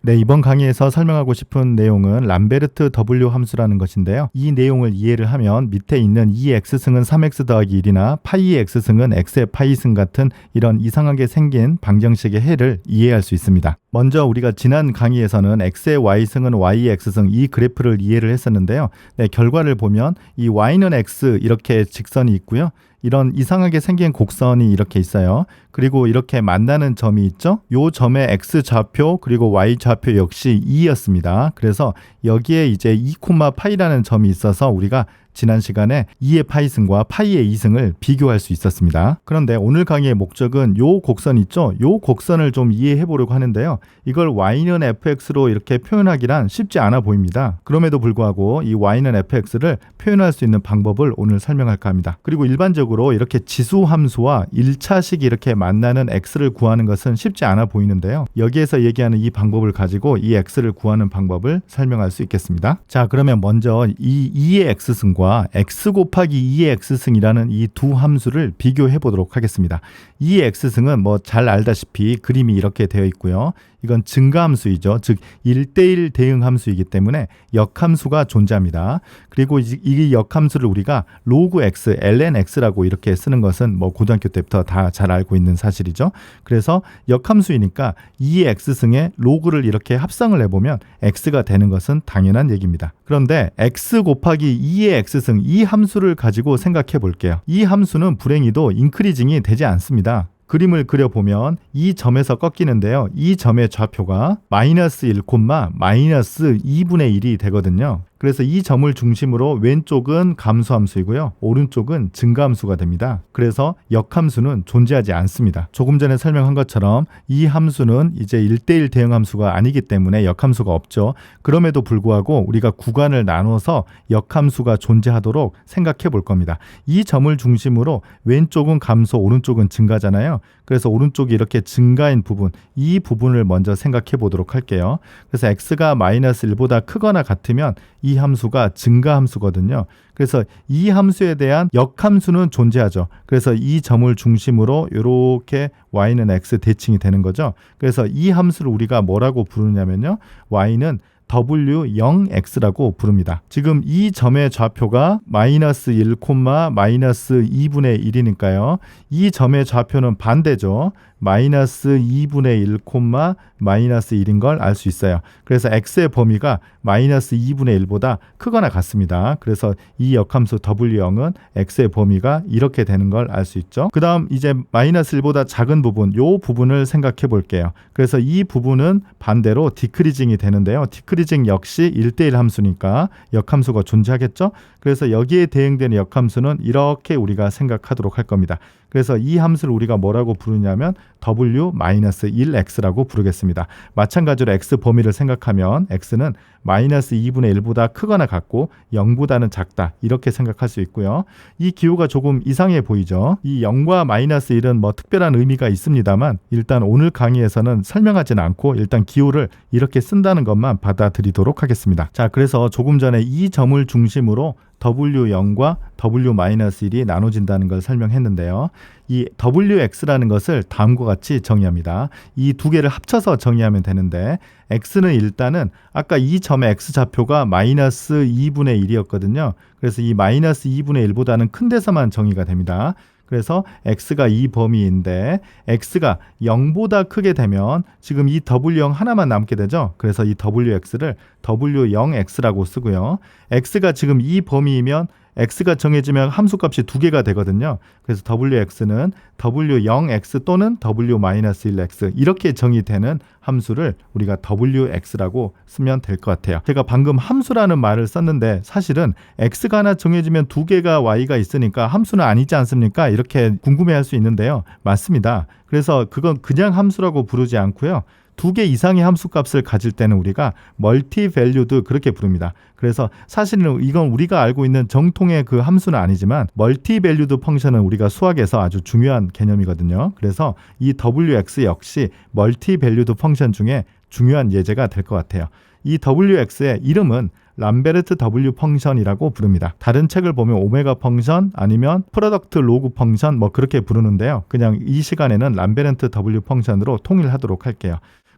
네, 이번 강의에서 설명하고 싶은 내용은 람베르트 W 함수라는 것인데요. 이 내용을 이해를 하면 밑에 있는 2x승은 3x 더하기 1이나 파이의 x승은 x의 파이승 같은 이런 이상하게 생긴 방정식의 해를 이해할 수 있습니다. 먼저 우리가 지난 강의에서는 x의 y승은 y의 x승 이 그래프를 이해를 했었는데요. 네, 결과를 보면 이 y는 x 이렇게 직선이 있고요. 이런 이상하게 생긴 곡선이 이렇게 있어요. 그리고 이렇게 만나는 점이 있죠. 요 점의 x좌표 그리고 y좌표 역시 2였습니다. 그래서 여기에 이제 2, 파이라는 점이 있어서 우리가 지난 시간에 2의 파이승과 파이의 2승을 비교할 수 있었습니다. 그런데 오늘 강의의 목적은 요 곡선 있죠? 요 곡선을 좀 이해해 보려고 하는데요. 이걸 y는 fx로 이렇게 표현하기란 쉽지 않아 보입니다. 그럼에도 불구하고 이 y는 fx를 표현할 수 있는 방법을 오늘 설명할까 합니다. 그리고 일반적으로 이렇게 지수 함수와 1차식이 이렇게 만나는 x를 구하는 것은 쉽지 않아 보이는데요. 여기에서 얘기하는 이 방법을 가지고 이 x를 구하는 방법을 설명할 수 있겠습니다. 자, 그러면 먼저 이 2의 x승과 x 곱하기 2의 x승이라는 이 두 함수를 비교해 보도록 하겠습니다. 2의 x승은 뭐 잘 알다시피 그림이 이렇게 되어 있고요. 이건 증가함수이죠. 즉 1대1 대응 함수이기 때문에 역함수가 존재합니다. 그리고 이 역함수를 우리가 로그 x, ln x라고 이렇게 쓰는 것은 뭐 고등학교 때부터 다 잘 알고 있는 사실이죠. 그래서 역함수이니까 2의 x승에 로그를 이렇게 합성을 해보면 x가 되는 것은 당연한 얘기입니다. 그런데 x 곱하기 2의 x승 이 함수를 가지고 생각해 볼게요. 이 함수는 불행히도 인크리징이 되지 않습니다. 그림을 그려보면 이 점에서 꺾이는데요. 이 점의 좌표가 마이너스 1, 마이너스 2분의 1이 되거든요. 그래서 이 점을 중심으로 왼쪽은 감소함수이고요. 오른쪽은 증가함수가 됩니다. 그래서 역함수는 존재하지 않습니다. 조금 전에 설명한 것처럼 이 함수는 이제 1대1 대응함수가 아니기 때문에 역함수가 없죠. 그럼에도 불구하고 우리가 구간을 나눠서 역함수가 존재하도록 생각해 볼 겁니다. 이 점을 중심으로 왼쪽은 감소, 오른쪽은 증가잖아요. 그래서 오른쪽이 이렇게 증가인 부분, 이 부분을 먼저 생각해 보도록 할게요. 그래서 x가 마이너스 1보다 크거나 같으면 이 함수가 증가함수거든요. 그래서 이 함수에 대한 역함수는 존재하죠. 그래서 이 점을 중심으로 이렇게 y는 x 대칭이 되는 거죠. 그래서 이 함수를 우리가 뭐라고 부르냐면요. y는 W0x라고 부릅니다. 지금 이 점의 좌표가 마이너스 1, 마이너스 2분의 1이니까요. 이 점의 좌표는 반대죠. 마이너스 2분의 1, 마이너스 1인 걸 알 수 있어요. 그래서 x의 범위가 마이너스 2분의 1보다 크거나 같습니다. 그래서 이 역함수 W0은 x의 범위가 이렇게 되는 걸 알 수 있죠. 그 다음 이제 마이너스 1보다 작은 부분, 이 부분을 생각해 볼게요. 그래서 이 부분은 반대로 디크리징이 되는데요. 디크리징 역시 1대1 함수니까 역함수가 존재하겠죠. 그래서 여기에 대응되는 역함수는 이렇게 우리가 생각하도록 할 겁니다. 그래서 이 함수를 우리가 뭐라고 부르냐면 W-1x라고 부르겠습니다. 마찬가지로 x 범위를 생각하면 x는 마이너스 2분의 1보다 크거나 같고 0보다는 작다 이렇게 생각할 수 있고요. 이 기호가 조금 이상해 보이죠. 이 0과 마이너스 1은 뭐 특별한 의미가 있습니다만 일단 오늘 강의에서는 설명하지는 않고 일단 기호를 이렇게 쓴다는 것만 받아들이도록 하겠습니다. 자, 그래서 조금 전에 이 점을 중심으로 W0과 W-1이 나눠진다는 걸 설명했는데요. 이 WX라는 것을 다음과 같이 정의합니다. 이 두 개를 합쳐서 정의하면 되는데 X는 일단은 아까 이 점의 X좌표가 마이너스 2분의 1이었거든요. 그래서 이 마이너스 2분의 1보다는 큰 데서만 정의가 됩니다. 그래서 x가 이 범위인데 x가 0보다 크게 되면 지금 이 W0 하나만 남게 되죠. 그래서 이 WX를 W0X라고 쓰고요. x가 지금 이 범위이면 x가 정해지면 함수값이 두 개가 되거든요. 그래서 wx는 w0x 또는 w-1x 이렇게 정의되는 함수를 우리가 wx라고 쓰면 될 것 같아요. 제가 방금 함수라는 말을 썼는데 사실은 x가 하나 정해지면 두 개가 y가 있으니까 함수는 아니지 않습니까? 이렇게 궁금해할 수 있는데요. 맞습니다. 그래서 그건 그냥 함수라고 부르지 않고요. 두 개 이상의 함수값을 가질 때는 우리가 멀티 밸류드 그렇게 부릅니다. 그래서 사실은 이건 우리가 알고 있는 정통의 그 함수는 아니지만 멀티 밸류드 펑션은 우리가 수학에서 아주 중요한 개념이거든요. 그래서 이 wx 역시 멀티 밸류드 펑션 중에 중요한 예제가 될 것 같아요. 이 wx의 이름은 람베르트 W 펑션이라고 부릅니다. 다른 책을 보면 오메가 펑션 아니면 프로덕트 로그 펑션 뭐 그렇게 부르는데요. 그냥 이 시간에는 람베르트 W 펑션으로 통일하도록 할게요.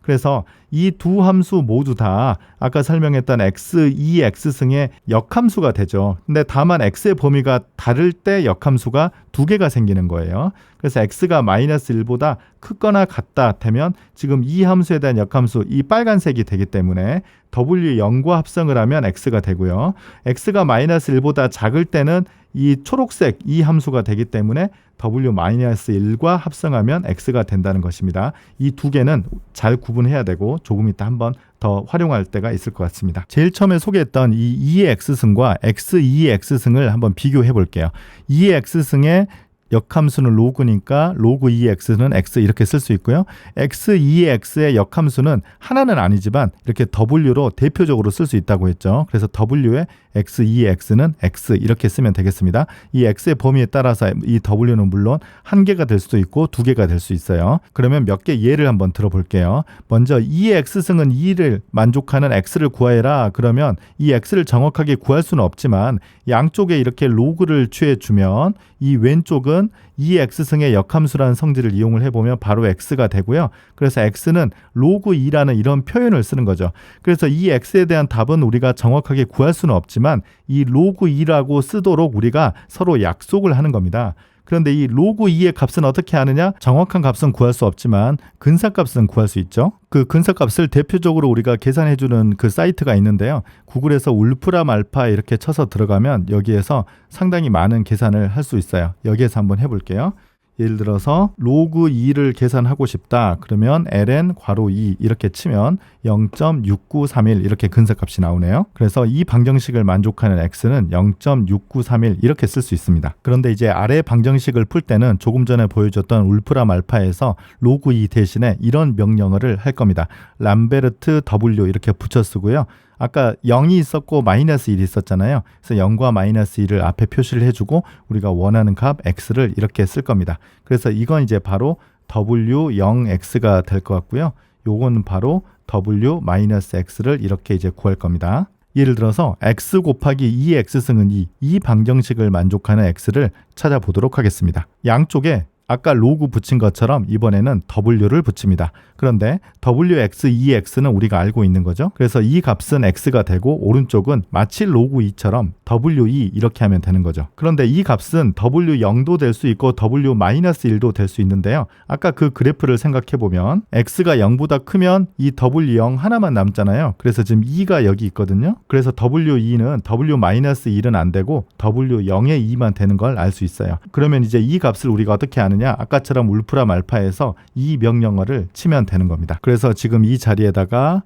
그래서 이 두 함수 모두 다 아까 설명했던 x, 2x승의 역함수가 되죠. 근데 다만 x의 범위가 다를 때 역함수가 두 개가 생기는 거예요. 그래서 x가 -1보다 크거나 같다 되면 지금 이 함수에 대한 역함수, 이 빨간색이 되기 때문에 w0과 합성을 하면 x가 되고요. x가 -1보다 작을 때는 이 초록색 이 함수가 되기 때문에 w-1과 합성하면 x가 된다는 것입니다. 이 두 개는 잘 구분해야 되고 조금 이따 한번 더 활용할 때가 있을 것 같습니다. 제일 처음에 소개했던 이 2의 x승과 x, 2의 x승을 한번 비교해 볼게요. 2의 x승의 역함수는 로그니까 로그 2x는 x 이렇게 쓸 수 있고요. x, 2의 x의 역함수는 하나는 아니지만 이렇게 w로 대표적으로 쓸 수 있다고 했죠. 그래서 w의 x, 2의 x는 x 이렇게 쓰면 되겠습니다. 이 x의 범위에 따라서 이 w는 물론 한 개가 될 수도 있고 두 개가 될 수 있어요. 그러면 몇 개 예를 한번 들어볼게요. 먼저 2의 x승은 2를 만족하는 x를 구하여라. 그러면 이 x를 정확하게 구할 수는 없지만 양쪽에 이렇게 로그를 취해주면 이 왼쪽은 2의 x승의 역함수라는 성질을 이용을 해보면 바로 x가 되고요. 그래서 x는 로그 2라는 이런 표현을 쓰는 거죠. 그래서 이 x에 대한 답은 우리가 정확하게 구할 수는 없지만 이 로그 2라고 쓰도록 우리가 서로 약속을 하는 겁니다. 그런데 이 로그 2의 값은 어떻게 하느냐? 정확한 값은 구할 수 없지만 근사값은 구할 수 있죠. 그 근사값을 대표적으로 우리가 계산해주는 그 사이트가 있는데요. 구글에서 울프람 알파 이렇게 쳐서 들어가면 여기에서 상당히 많은 계산을 할 수 있어요. 여기에서 한번 해볼게요. 예를 들어서 로그 2를 계산하고 싶다. 그러면 ln 괄호 2 이렇게 치면 0.6931 이렇게 근사값이 나오네요. 그래서 이 방정식을 만족하는 x는 0.6931 이렇게 쓸 수 있습니다. 그런데 이제 아래 방정식을 풀 때는 조금 전에 보여줬던 울프람 알파에서 로그 2 대신에 이런 명령어를 할 겁니다. 람베르트 w 이렇게 붙여 쓰고요. 아까 0이 있었고 -1이 있었잖아요. 그래서 0과 -1을 앞에 표시를 해주고 우리가 원하는 값 x를 이렇게 쓸 겁니다. 그래서 이건 이제 바로 w0x가 될 것 같고요. 요거는 바로 w-x를 이렇게 이제 구할 겁니다. 예를 들어서 x 곱하기 2의 x승은 2, 이 방정식을 만족하는 x를 찾아보도록 하겠습니다. 양쪽에 아까 로그 붙인 것처럼 이번에는 w를 붙입니다. 그런데 wx, 2x는 우리가 알고 있는 거죠. 그래서 이 값은 x가 되고 오른쪽은 마치 로그 2처럼 w2 이렇게 하면 되는 거죠. 그런데 이 값은 w0도 될 수 있고 w-1도 될 수 있는데요. 아까 그 그래프를 생각해 보면 x가 0보다 크면 이 w0 하나만 남잖아요. 그래서 지금 2가 여기 있거든요. 그래서 w2는 w-1은 안 되고 w0의 2만 되는 걸 알 수 있어요. 그러면 이제 이 값을 우리가 어떻게 아느냐? 아까처럼 울프람 알파에서 이 명령어를 치면 되는 겁니다. 그래서 지금 이 자리에다가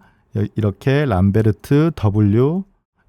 이렇게 람베르트 w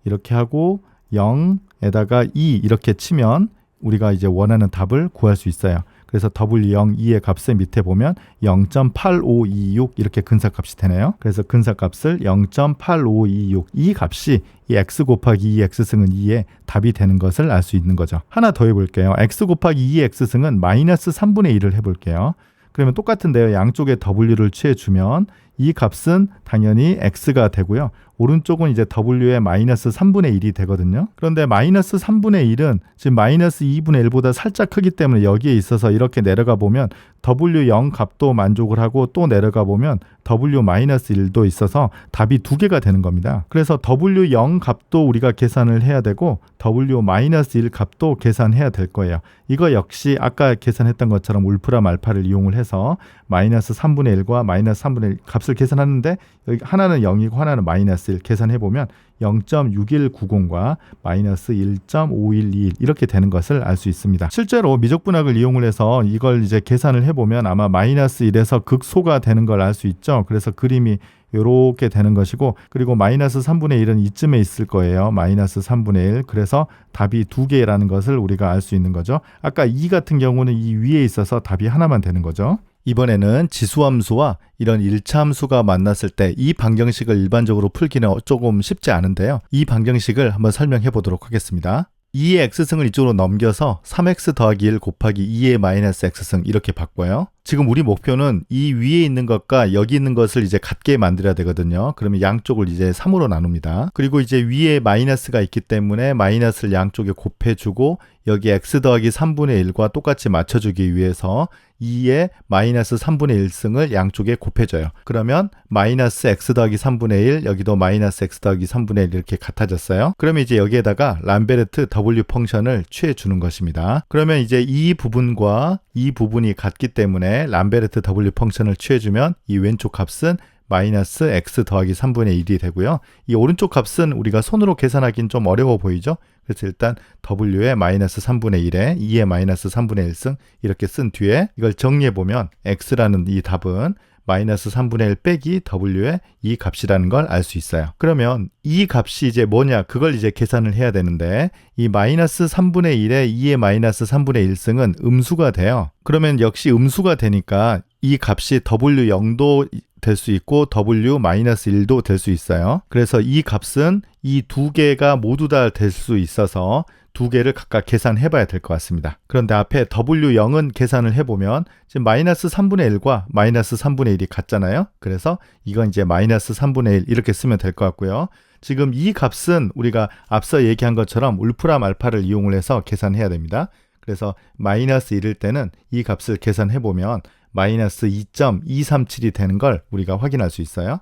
이렇게 하고 0에다가 2 이렇게 치면 우리가 이제 원하는 답을 구할 수 있어요. 그래서 w0, 2의 값을 밑에 보면 0.8526 이렇게 근사값이 되네요. 그래서 근사값을 0.8526 이 값이 이 x 곱하기 2x승은 2의 답이 되는 것을 알 수 있는 거죠. 하나 더 해볼게요. x 곱하기 2x승은 -3분의 1을 해볼게요. 그러면 똑같은데요. 양쪽에 w를 취해주면 이 값은 당연히 x가 되고요. 오른쪽은 이제 w의 -3분의 1이 되거든요. 그런데 -3분의 1은 지금 -2분의 1보다 살짝 크기 때문에 여기에 있어서 이렇게 내려가 보면 w0 값도 만족을 하고 또 내려가 보면 w-1도 있어서 답이 두 개가 되는 겁니다. 그래서 w0 값도 우리가 계산을 해야 되고 w-1 값도 계산해야 될 거예요. 이거 역시 아까 계산했던 것처럼 울프람 알파를 이용을 해서 -3분의 1과 -3분의 1 값을 계산하는데 여기 하나는 0이고 하나는 -1 계산해보면 0.6190과 -1.5121 이렇게 되는 것을 알 수 있습니다. 실제로 미적분학을 이용을 해서 이걸 이제 계산을 해보면 아마 -1에서 극소가 되는 걸 알 수 있죠. 그래서 그림이 이렇게 되는 것이고 그리고 -3분의 1은 이쯤에 있을 거예요. -3분의 1 그래서 답이 두 개라는 것을 우리가 알 수 있는 거죠. 아까 2 같은 경우는 이 위에 있어서 답이 하나만 되는 거죠. 이번에는 지수함수와 이런 1차 함수가 만났을 때 이 방정식을 일반적으로 풀기는 조금 쉽지 않은데요. 이 방정식을 한번 설명해 보도록 하겠습니다. 2의 x승을 이쪽으로 넘겨서 3x 더하기 1 곱하기 2의 마이너스 x승 이렇게 바꿔요. 지금 우리 목표는 이 위에 있는 것과 여기 있는 것을 이제 같게 만들어야 되거든요. 그러면 양쪽을 이제 3으로 나눕니다. 그리고 이제 위에 마이너스가 있기 때문에 마이너스를 양쪽에 곱해주고 여기 x 더하기 3분의 1과 똑같이 맞춰주기 위해서 2의 마이너스 3분의 1승을 양쪽에 곱해줘요. 그러면 마이너스 x 더하기 3분의 1, 여기도 마이너스 x 더하기 3분의 1 이렇게 같아졌어요. 그러면 이제 여기에다가 람베르트 W 펑션을 취해주는 것입니다. 그러면 이제 이 부분과 이 부분이 같기 때문에 람베르트 W 펑션을 취해주면 이 왼쪽 값은 마이너스 x 더하기 3분의 1이 되고요. 이 오른쪽 값은 우리가 손으로 계산하기는 좀 어려워 보이죠? 그래서 일단 W의 마이너스 3분의 1에 2의 마이너스 3분의 1승 이렇게 쓴 뒤에 이걸 정리해보면 x라는 이 답은 마이너스 3분의 1 빼기 W의 이 값이라는 걸 알 수 있어요. 그러면 이 값이 이제 뭐냐 그걸 이제 계산을 해야 되는데 이 마이너스 3분의 1에 2의 마이너스 3분의 1승은 음수가 돼요. 그러면 역시 음수가 되니까 이 값이 W0도 될 수 있고 W-1도 될 수 있어요. 그래서 이 값은 이 두 개가 모두 다 될 수 있어서 두 개를 각각 계산해 봐야 될 것 같습니다. 그런데 앞에 W0은 계산을 해보면 지금 마이너스 3분의 1과 마이너스 3분의 1이 같잖아요. 그래서 이건 이제 마이너스 3분의 1 이렇게 쓰면 될 것 같고요. 지금 이 값은 우리가 앞서 얘기한 것처럼 울프람 알파를 이용을 해서 계산해야 됩니다. 그래서 마이너스 1일 때는 이 값을 계산해 보면 마이너스 2.237이 되는 걸 우리가 확인할 수 있어요.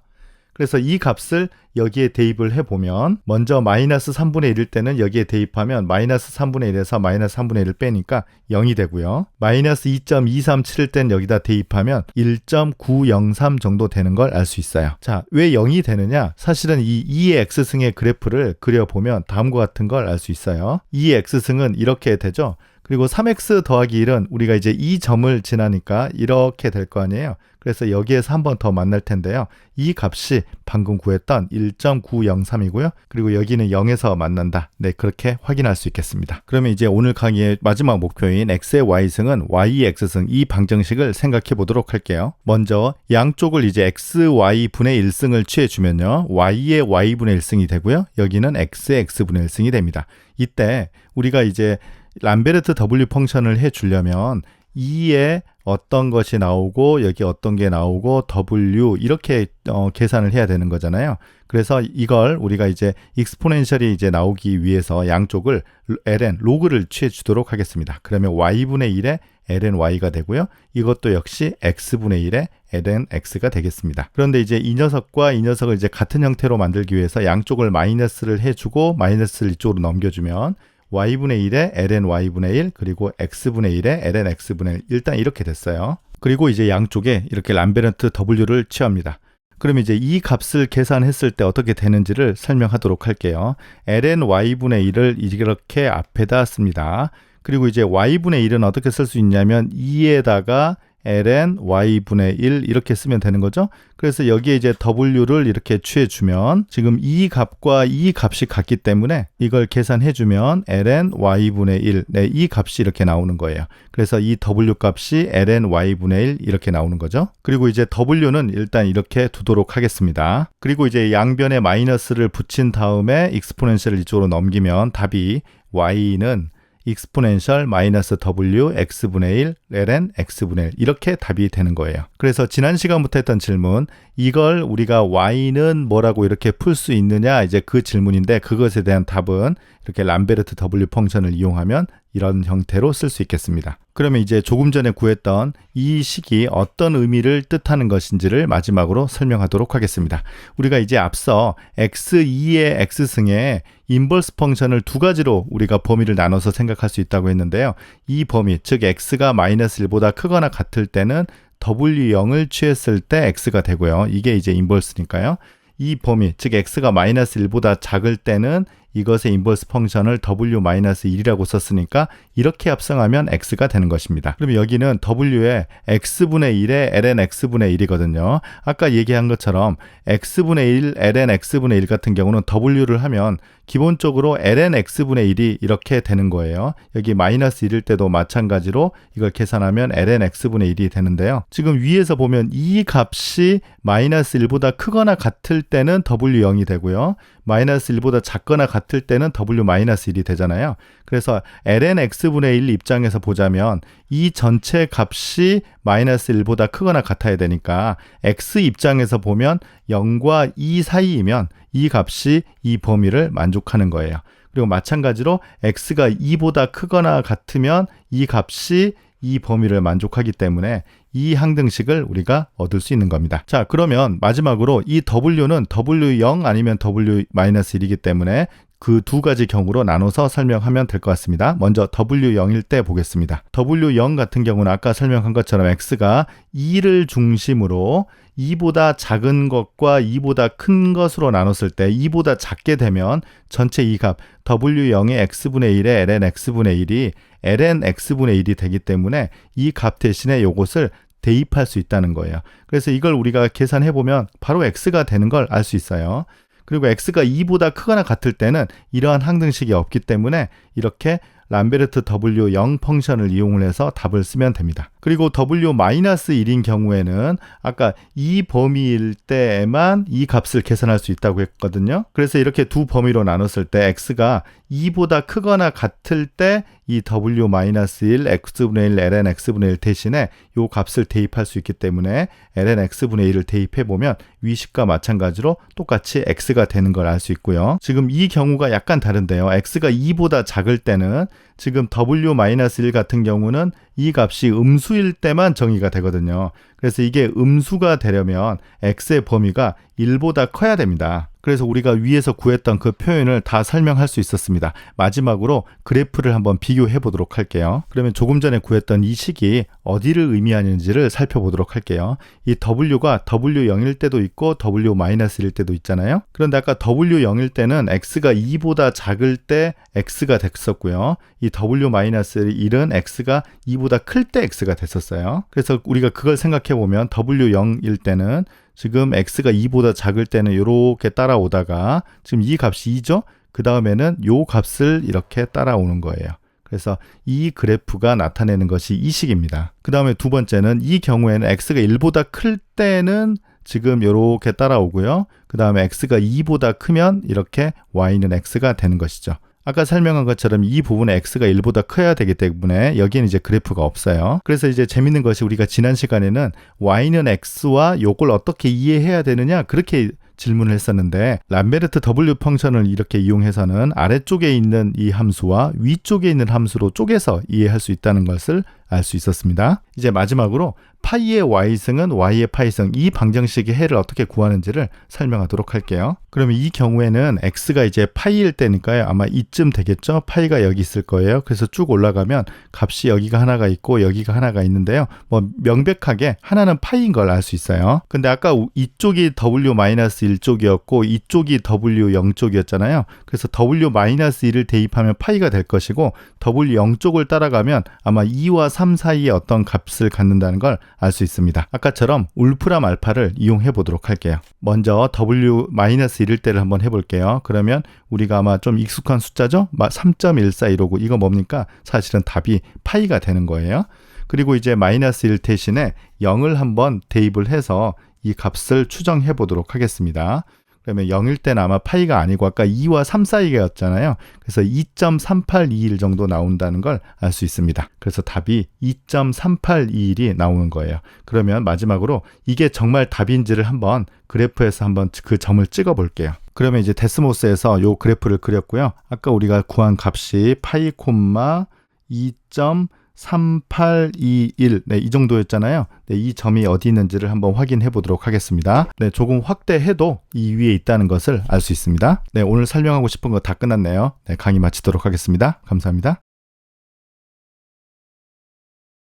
그래서 이 값을 여기에 대입을 해보면 먼저 마이너스 3분의 1일 때는 여기에 대입하면 마이너스 3분의 1에서 마이너스 3분의 1을 빼니까 0이 되고요. 마이너스 2.237일 땐 여기다 대입하면 1.903 정도 되는 걸 알 수 있어요. 자, 왜 0이 되느냐? 사실은 이 2의 x승의 그래프를 그려보면 다음과 같은 걸 알 수 있어요. 2의 x승은 이렇게 되죠. 그리고 3x 더하기 1은 우리가 이제 이 점을 지나니까 이렇게 될 거 아니에요. 그래서 여기에서 한 번 더 만날 텐데요. 이 값이 방금 구했던 1.903이고요. 그리고 여기는 0에서 만난다. 네, 그렇게 확인할 수 있겠습니다. 그러면 이제 오늘 강의의 마지막 목표인 x의 y승은 y의 x승 이 방정식을 생각해 보도록 할게요. 먼저 양쪽을 이제 xy 분의 1승을 취해주면요. y의 y분의 1승이 되고요. 여기는 x의 x분의 1승이 됩니다. 이때 우리가 이제 람베르트 W 펑션을 해주려면 2에 어떤 것이 나오고 여기 어떤 게 나오고 W 이렇게 계산을 해야 되는 거잖아요. 그래서 이걸 우리가 이제 익스포넨셜이 이제 나오기 위해서 양쪽을 ln 로그를 취해 주도록 하겠습니다. 그러면 y분의 1에 ln y가 되고요. 이것도 역시 x분의 1에 ln x가 되겠습니다. 그런데 이제 이 녀석과 이 녀석을 이제 같은 형태로 만들기 위해서 양쪽을 마이너스를 해주고 마이너스를 이쪽으로 넘겨주면 y분의 1에 ln y분의 1 그리고 x분의 1에 ln x분의 1 일단 이렇게 됐어요. 그리고 이제 양쪽에 이렇게 람베르트 W를 취합니다. 그럼 이제 이 값을 계산했을 때 어떻게 되는지를 설명하도록 할게요. ln y분의 1을 이렇게 앞에다 씁니다. 그리고 이제 y분의 1은 어떻게 쓸 수 있냐면 2에다가 ln y분의 1 이렇게 쓰면 되는 거죠. 그래서 여기에 이제 w를 이렇게 취해주면 지금 이 값과 이 값이 같기 때문에 이걸 계산해주면 ln y분의 1 네, 이 값이 이렇게 나오는 거예요. 그래서 이 w 값이 ln y분의 1 이렇게 나오는 거죠. 그리고 이제 w는 일단 이렇게 두도록 하겠습니다. 그리고 이제 양변에 마이너스를 붙인 다음에 익스포넨셜을 이쪽으로 넘기면 답이 y는 익스포넨셜 마이너스 w x분의 1 ln x분의 1 이렇게 답이 되는 거예요. 그래서 지난 시간부터 했던 질문 이걸 우리가 y는 뭐라고 이렇게 풀 수 있느냐 이제 그 질문인데 그것에 대한 답은 이렇게 람베르트 W 펑션을 이용하면 이런 형태로 쓸 수 있겠습니다. 그러면 이제 조금 전에 구했던 이 식이 어떤 의미를 뜻하는 것인지를 마지막으로 설명하도록 하겠습니다. 우리가 이제 앞서 x2의 x승에 인버스 펑션을 두 가지로 우리가 범위를 나눠서 생각할 수 있다고 했는데요. 이 범위, 즉 x가 마이너스 1보다 크거나 같을 때는 w0을 취했을 때 x가 되고요. 이게 이제 인버스니까요. 이 범위, 즉 x가 마이너스 1보다 작을 때는 이것의 인버스 펑션을 w-1이라고 썼으니까 이렇게 합성하면 x가 되는 것입니다. 그럼 여기는 w의 x분의 1에 ln x분의 1이거든요. 아까 얘기한 것처럼 x분의 1 ln x분의 1 같은 경우는 w를 하면 기본적으로 ln x분의 1이 이렇게 되는 거예요. 여기 마이너스 1일 때도 마찬가지로 이걸 계산하면 ln x분의 1이 되는데요. 지금 위에서 보면 이 값이 마이너스 1보다 크거나 같을 때는 w0이 되고요. 마이너스 1보다 작거나 같을 때는 w-1이 되잖아요. 그래서 ln x분의 1 입장에서 보자면 이 전체 값이 마이너스 1보다 크거나 같아야 되니까 x 입장에서 보면 0과 2 사이이면 이 값이 이 범위를 만족하는 거예요. 그리고 마찬가지로 x가 2보다 크거나 같으면 이 값이 이 범위를 만족하기 때문에 이 항등식을 우리가 얻을 수 있는 겁니다. 자, 그러면 마지막으로 이 W는 W0 아니면 W-1이기 때문에 그 두 가지 경우로 나눠서 설명하면 될 것 같습니다. 먼저 W0일 때 보겠습니다. W0 같은 경우는 아까 설명한 것처럼 X가 2를 중심으로 2보다 작은 것과 2보다 큰 것으로 나눴을 때 2보다 작게 되면 전체 이 값 W0의 X분의 1에 ln X분의 1이 ln X분의 1이 되기 때문에 이 값 대신에 요것을 대입할 수 있다는 거예요. 그래서 이걸 우리가 계산해보면 바로 X가 되는 걸 알 수 있어요. 그리고 X가 2보다 크거나 같을 때는 이러한 항등식이 없기 때문에 이렇게 람베르트 W0 펑션을 이용을 해서 답을 쓰면 됩니다. 그리고 W-1인 경우에는 아까 이 범위일 때에만 이 값을 계산할 수 있다고 했거든요. 그래서 이렇게 두 범위로 나눴을 때 X가 2보다 크거나 같을 때 이 W-1 X분의 1 ln X분의 1 대신에 이 값을 대입할 수 있기 때문에 ln X분의 1을 대입해보면 위식과 마찬가지로 똑같이 X가 되는 걸 알 수 있고요. 지금 이 경우가 약간 다른데요. X가 2보다 작을 때는 지금 W-1 같은 경우는 이 값이 음수일 때만 정의가 되거든요. 그래서 이게 음수가 되려면 X의 범위가 1보다 커야 됩니다. 그래서 우리가 위에서 구했던 그 표현을 다 설명할 수 있었습니다. 마지막으로 그래프를 한번 비교해 보도록 할게요. 그러면 조금 전에 구했던 이 식이 어디를 의미하는지를 살펴보도록 할게요. 이 W가 W0일 때도 있고 W-1일 때도 있잖아요. 그런데 아까 W0일 때는 X가 2보다 작을 때 X가 됐었고요. 이 W-1은 X가 2보다 클 때 X가 됐었어요. 그래서 우리가 그걸 생각해 보면 W0일 때는 지금 X가 2보다 작을 때는 이렇게 따라오다가 지금 이 값이 2죠? 그 다음에는 이 값을 이렇게 따라오는 거예요. 그래서 이 그래프가 나타내는 것이 이 식입니다. 그 다음에 두 번째는 이 경우에는 X가 1보다 클 때는 지금 이렇게 따라오고요. 그 다음에 X가 2보다 크면 이렇게 Y는 X가 되는 것이죠. 아까 설명한 것처럼 이 부분에 X가 1보다 커야 되기 때문에 여기에는 이제 그래프가 없어요. 그래서 이제 재밌는 것이 우리가 지난 시간에는 Y는 X와 요걸 어떻게 이해해야 되느냐 그렇게 질문을 했었는데 람베르트 W 펑션을 이렇게 이용해서는 아래쪽에 있는 이 함수와 위쪽에 있는 함수로 쪼개서 이해할 수 있다는 것을 알 수 있었습니다. 이제 마지막으로 파이의 y승은 y의 파이승 이 방정식의 해를 어떻게 구하는지를 설명하도록 할게요. 그러면 이 경우에는 x가 이제 파이일 때니까요. 아마 이쯤 되겠죠. 파이가 여기 있을 거예요. 그래서 쭉 올라가면 값이 여기가 하나가 있고 여기가 하나가 있는데요. 뭐 명백하게 하나는 파이인 걸 알 수 있어요. 근데 아까 이쪽이 W-1쪽이었고 이쪽이 W0쪽이었잖아요. 그래서 W-1을 대입하면 파이가 될 것이고 W0쪽을 따라가면 아마 2와 3 사이에 어떤 값을 갖는다는 걸 알 수 있습니다. 아까처럼 울프람 알파를 이용해 보도록 할게요. 먼저 W-1일 때를 한번 해볼게요. 그러면 우리가 아마 좀 익숙한 숫자죠? 3.14 이러고 이거 뭡니까? 사실은 답이 파이가 되는 거예요. 그리고 이제 -1 대신에 0을 한번 대입을 해서 이 값을 추정해 보도록 하겠습니다. 그러면 0일 때는 아마 파이가 아니고 아까 2와 3 사이였잖아요. 그래서 2.3821 정도 나온다는 걸 알 수 있습니다. 그래서 답이 2.3821이 나오는 거예요. 그러면 마지막으로 이게 정말 답인지를 한번 그래프에서 한번 그 점을 찍어 볼게요. 그러면 이제 데스모스에서 이 그래프를 그렸고요. 아까 우리가 구한 값이 파이, 2.3821 네, 이 정도였잖아요. 네, 이 점이 어디 있는지를 한번 확인해 보도록 하겠습니다. 네, 조금 확대해도 이 위에 있다는 것을 알 수 있습니다. 네, 오늘 설명하고 싶은 거 다 끝났네요. 네, 강의 마치도록 하겠습니다. 감사합니다.